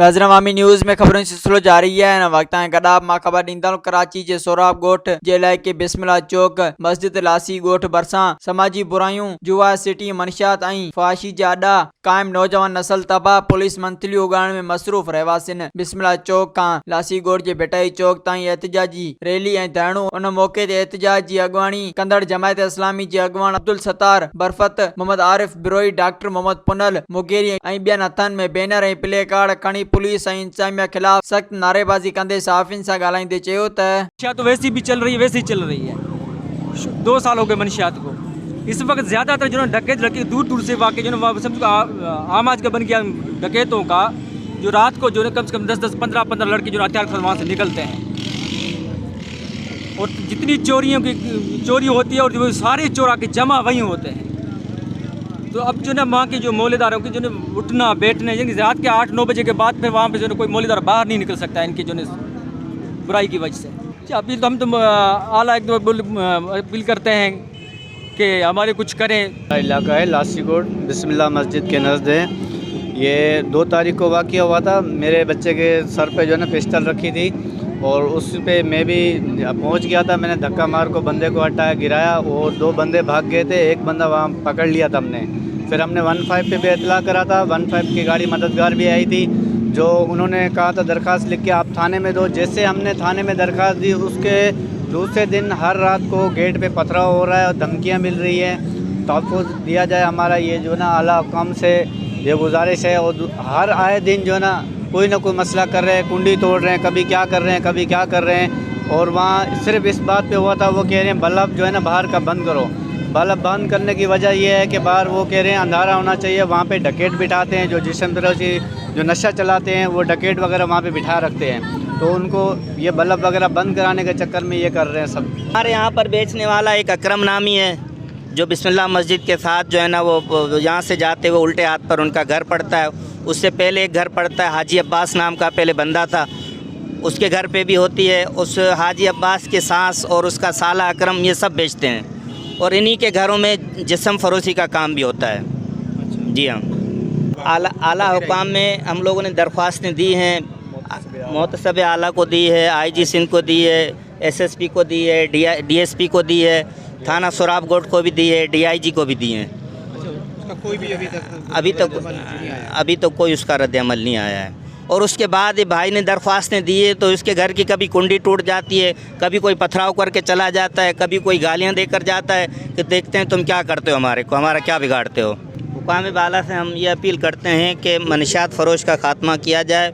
नाज़रीन अवामी न्यूज़ में खबरों सिलसिलो जारी है। इन वक्त गॾा मां ख़बर ॾींदड़ कराची जे सोराब ॻोठ जे इलाइक़े बिस्मिल्ला चौक मस्जिद लासी ॻोठ भरिसां समाजी बुरायूं जुआ सिटी मंशियात ऐं फहाशी जा अॾा क़ाइम नौजवान नस्ल तबाह पुलिस मंथली उगाइण में मसरूफ़ रहवासिन बिस्मिल्ला चौक खां लासी ॻोठ जे भिटाई चौक ताईं एहतजाजी रैली ऐं धरणो। उन मौके ते एहतजाज जी अॻवानी कंदड़ जमायत इस्लामी जे अॻवान अब्दुल सत्तार बरफत मोहम्मद आरिफ बिरोई डॉक्टर मोहम्मद पुनल मुगेरी ऐं ॿियनि हथनि में बैनर ऐं प्ले कार्ड खणी पुलिस ऐं इंतजामिया खिलाफ सख्त नारेबाजी कंदे सहाफ़ियुनि सां ॻाल्हाईंदे चयो त मंशियात तो वैसी भी चल रही है, वैसे ही चल रही है। 2 साल हो गए मंशियात को। इस वक्त ज़्यादातर जो डकैत लड़के दूर दूर से वाकई जो समझो आम आज का बन गया डकैतों का, जो रात को जो कम से कम 10-10, 15-15 लड़के जो हथियार वहाँ से निकलते हैं और जितनी चोरी होती है और जो सारे चोर आके जमा वहीं होते हैं। तो अब जो वहाँ के जो मौलेदारों के जो उठना बैठने यानी रात के 8-9 बजे के बाद फिर वहाँ पे जो कोई मौलेदार बाहर नहीं निकल सकता है इनकी जो बुराई की वजह से। अपील तो हम तो आला एक दो अपील करते हैं कि हमारे कुछ करें। इलाका है लासी ॻोठ बिस्मिल्ला मस्जिद के नज़द है। ये 2 तारीख को वाक़या हुआ था। मेरे बच्चे के सर पे जो है ना पिस्टल रखी थी और उस पे मैं भी पहुंच गया था। मैंने धक्का मार को बंदे को हटाया, गिराया और 2 बंदे भाग गए थे। एक बंदा वहाँ पकड़ लिया था हमने। फिर हमने 15 पे भी इतला करा था। 15 की गाड़ी मददगार भी आई थी, जो उन्होंने कहा था दरख्वास्त लिख के आप थाने में दो। जैसे हमने थाने में दरख्वास्त दी उसके दूसरे दिन हर रात को गेट पे पथराव हो रहा है और धमकियाँ मिल रही है। तहफ़्फ़ुज़ दिया जाए, हमारा ये जो ना आला हुकाम से ये गुजारिश है। और हर आए दिन जो ना कोई मसला कर रहे हैं, कुंडी तोड़ रहे हैं, कभी क्या कर रहे हैं, कभी क्या कर रहे हैं। और वहाँ सिर्फ इस बात पे हुआ था, वो कह रहे हैं बल्ब जो है ना बाहर का बंद करो। बल्ब बंद करने की वजह यह है कि बाहर वो कह रहे हैं अंधारा होना चाहिए। वहाँ पे डकैत बिठाते हैं, जो जिस्म तरह से जो नशा चलाते हैं वो डकैत वगैरह वहाँ पे बिठा रखते हैं। तो उनको ये बल्ब वगैरह बंद कराने के चक्कर में ये कर रहे हैं सब। हमारे यहाँ पर बेचने वाला एक अकरम नामी है, जो बिस्मिल्ला मस्जिद के साथ जो है ना वो यहाँ से जाते हुए उल्टे हाथ पर उनका घर पड़ता है। उससे पहले एक घर पड़ता है हाजी अब्बास नाम का, पहले बंदा था, उसके घर पे भी होती है। उस हाजी अब्बास के सास और उसका साला अकरम ये सब बेचते हैं और इन्हीं के घरों में जिस्म फरोशी का काम भी होता है। जी हाँ, आला हुकाम में हम लोगों ने दरख्वास्तें दी हैं, मोहतसब आला को दी है, IG सिंध को दी है, SSP को दी है, DSP को दी है, थाना सोराब ॻोठ को भी दी है, DIG को भी दी है। कोई भी अभी तक कोई उसका रद्द अमल नहीं आया है। और उसके बाद ये भाई ने दरख्वास्तें दी है तो इसके घर की कभी कुंडी टूट जाती है, कभी कोई पथराव करके चला जाता है, कभी कोई गालियां देकर जाता है कि देखते हैं तुम क्या करते हो, हमारा क्या बिगाड़ते हो। हुकाम बाला से हम ये अपील करते हैं कि मंशियात फरोश का खात्मा किया जाए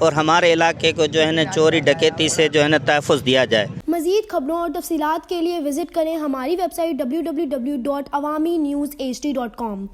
और हमारे इलाके को जो है ना चोरी डकैती से जो है ना तहफ़्फ़ुज़ दिया जाए। मज़ीद खबरों और तफसीलात के लिए विज़िट करें हमारी वेबसाइट www.awamiNewsHD.com।